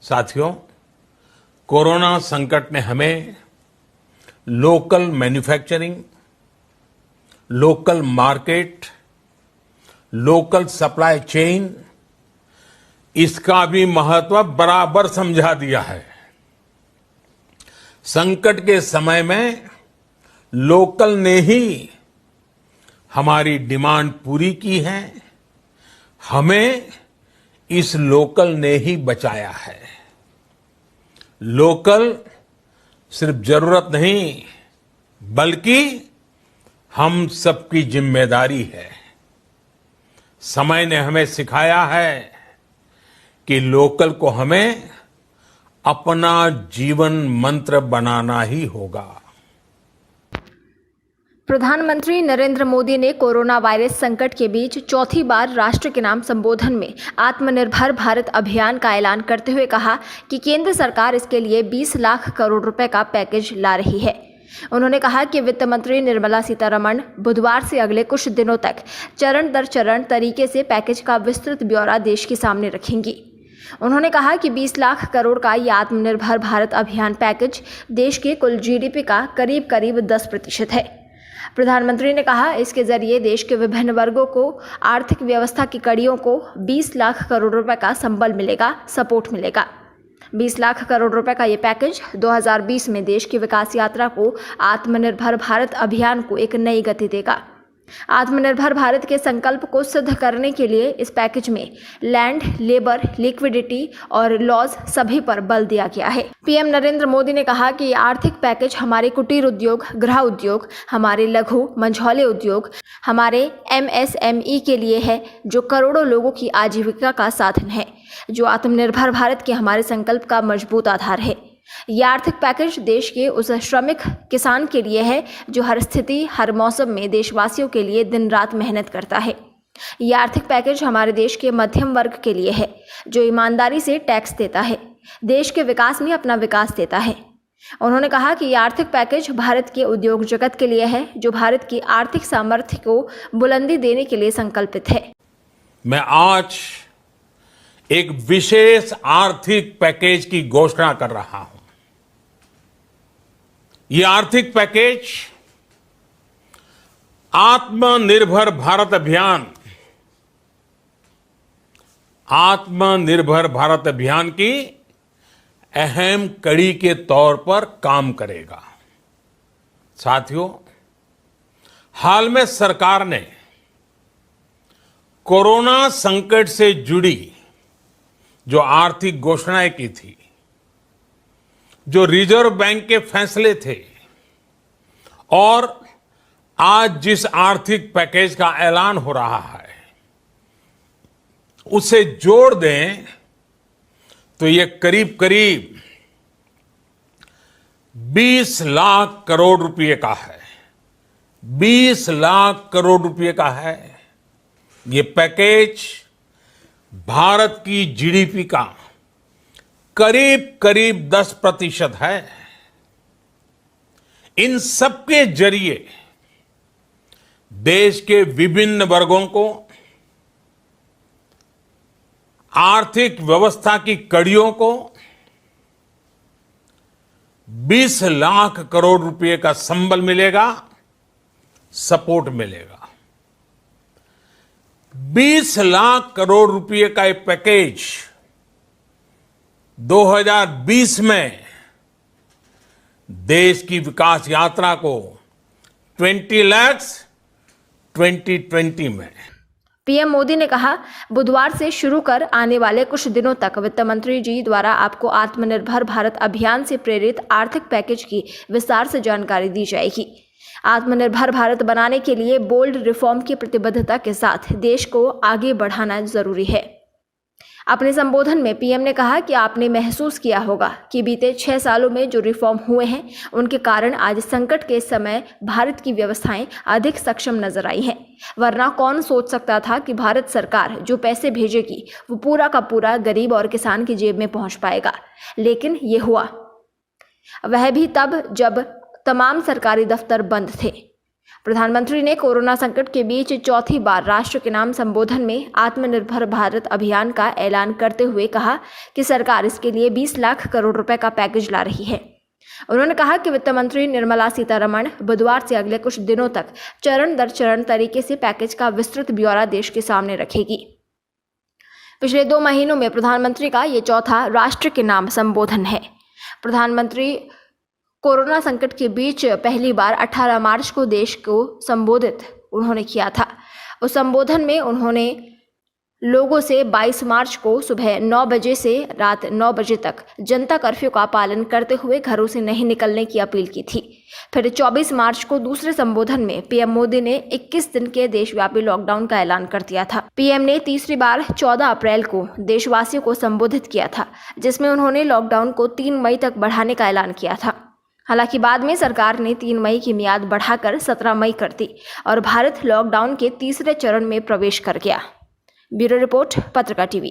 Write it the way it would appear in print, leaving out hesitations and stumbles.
साथियों, कोरोना संकट ने हमें local manufacturing, local market, local supply chain, इसका भी महत्व बराबर समझा दिया है। संकट के समय में लोकल ने ही हमारी डिमांड पूरी की है, हमें इस लोकल ने ही बचाया है। लोकल सिर्फ जरूरत नहीं, बल्कि हम सबकी जिम्मेदारी है। समय ने हमें सिखाया है कि लोकल को हमें अपना जीवन मंत्र बनाना ही होगा। प्रधानमंत्री नरेंद्र मोदी ने कोरोना वायरस संकट के बीच चौथी बार राष्ट्र के नाम संबोधन में आत्मनिर्भर भारत अभियान का ऐलान करते हुए कहा कि केंद्र सरकार इसके लिए 20 लाख करोड़ रुपए का पैकेज ला रही है। उन्होंने कहा कि वित्त मंत्री निर्मला सीतारमण बुधवार से अगले कुछ दिनों तक चरण दर चरण तरीके से पैकेज का विस्तृत ब्यौरा देश के सामने रखेंगी। उन्होंने कहा कि 20 लाख करोड़ का यह आत्मनिर्भर भारत अभियान पैकेज देश के कुल जीडीपी का करीब 10% है। प्रधानमंत्री ने कहा इसके जरिए देश के विभिन्न वर्गों को, आर्थिक व्यवस्था की कड़ियों को 20 लाख करोड़ रुपए का संबल मिलेगा, सपोर्ट मिलेगा। 20 लाख करोड़ रुपए का ये पैकेज 2020 में देश की विकास यात्रा को, आत्मनिर्भर भारत अभियान को एक नई गति देगा। आत्मनिर्भर भारत के संकल्प को सिद्ध करने के लिए इस पैकेज में लैंड, लेबर, लिक्विडिटी और लॉज सभी पर बल दिया गया है। पीएम नरेंद्र मोदी ने कहा कि ये आर्थिक पैकेज हमारे कुटीर उद्योग, गृह उद्योग, हमारे लघु मंझौले उद्योग, हमारे एमएसएमई के लिए है, जो करोड़ों लोगों की आजीविका का साधन है, जो आत्मनिर्भर भारत के हमारे संकल्प का मजबूत आधार है। यह आर्थिक पैकेज देश के उस श्रमिक किसान के लिए है जो हर स्थिति, हर मौसम में देशवासियों के लिए दिन रात मेहनत करता है। यह आर्थिक पैकेज हमारे देश के मध्यम वर्ग के लिए है जो ईमानदारी से टैक्स देता है, देश के विकास में अपना विकास देता है। उन्होंने कहा कि यह आर्थिक पैकेज भारत के उद्योग जगत के लिए है जो भारत की आर्थिक सामर्थ्य को बुलंदी देने के लिए संकल्पित है। मैं आज एक विशेष आर्थिक पैकेज की घोषणा कर रहा हूं। यह आर्थिक पैकेज आत्मनिर्भर भारत अभियान की अहम कड़ी के तौर पर काम करेगा। साथियों, हाल में सरकार ने कोरोना संकट से जुड़ी जो आर्थिक घोषणाएं की थी, जो रिजर्व बैंक के फैसले थे और आज जिस आर्थिक पैकेज का ऐलान हो रहा है, उसे जोड़ दें तो ये करीब 20 लाख करोड़ रुपए का है। 20 लाख करोड़ रुपए का है। ये पैकेज भारत की जीडीपी का करीब 10% है। इन सबके जरिए देश के विभिन्न वर्गों को, आर्थिक व्यवस्था की कड़ियों को 20 लाख करोड़ रुपए का संबल मिलेगा, सपोर्ट मिलेगा। 20 लाख करोड़ रुपए का एक पैकेज 2020 में देश की विकास यात्रा को 20 लाख 2020 में। पीएम मोदी ने कहा, बुधवार से शुरू कर आने वाले कुछ दिनों तक वित्त मंत्री जी द्वारा आपको आत्मनिर्भर भारत अभियान से प्रेरित आर्थिक पैकेज की विस्तार से जानकारी दी जाएगी। आत्मनिर्भर भारत बनाने के लिए बोल्ड रिफॉर्म की प्रतिबद्धता के साथ देश को आगे बढ़ाना जरूरी है। अपने संबोधन में पीएम ने कहा कि आपने महसूस किया होगा कि बीते 6 सालों में जो रिफॉर्म हुए हैं, उनके कारण आज संकट के समय भारत की व्यवस्थाएं अधिक सक्षम नजर आई हैं। वरना कौन सोच सकता था कि भारत सरकार जो पैसे भेजेगी वो पूरा का पूरा गरीब और किसान की जेब में पहुंच पाएगा। लेकिन ये हुआ, वह भी तब जब तमाम सरकारी दफ्तर बंद थे। प्रधानमंत्री ने कोरोना संकट के बीच चौथी बार राष्ट्र के नाम संबोधन में आत्मनिर्भर भारत अभियान का ऐलान करते हुए कहा कि सरकार इसके लिए 20 लाख करोड़ रुपए का पैकेज ला रही है। उन्होंने कहा कि वित्त मंत्री निर्मला सीतारमण बुधवार से अगले कुछ दिनों तक चरण दर चरण तरीके से पैकेज का विस्तृत ब्यौरा देश के सामने रखेगी। पिछले 2 महीनों में प्रधानमंत्री का ये चौथा राष्ट्र के नाम संबोधन है। प्रधानमंत्री कोरोना संकट के बीच पहली बार 18 मार्च को देश को संबोधित उन्होंने किया था। उस संबोधन में उन्होंने लोगों से 22 मार्च को सुबह 9 बजे से रात 9 बजे तक जनता कर्फ्यू का पालन करते हुए घरों से नहीं निकलने की अपील की थी। फिर 24 मार्च को दूसरे संबोधन में पीएम मोदी ने 21 दिन के देशव्यापी लॉकडाउन का ऐलान कर दिया था। पीएम ने तीसरी बार 14 अप्रैल को देशवासियों को संबोधित किया था, जिसमें उन्होंने लॉकडाउन को 3 मई तक बढ़ाने का ऐलान किया था। हालांकि बाद में सरकार ने 3 मई की मियाद बढ़ाकर 17 मई कर दी और भारत लॉकडाउन के तीसरे चरण में प्रवेश कर गया। ब्यूरो रिपोर्ट, पत्रकार टीवी।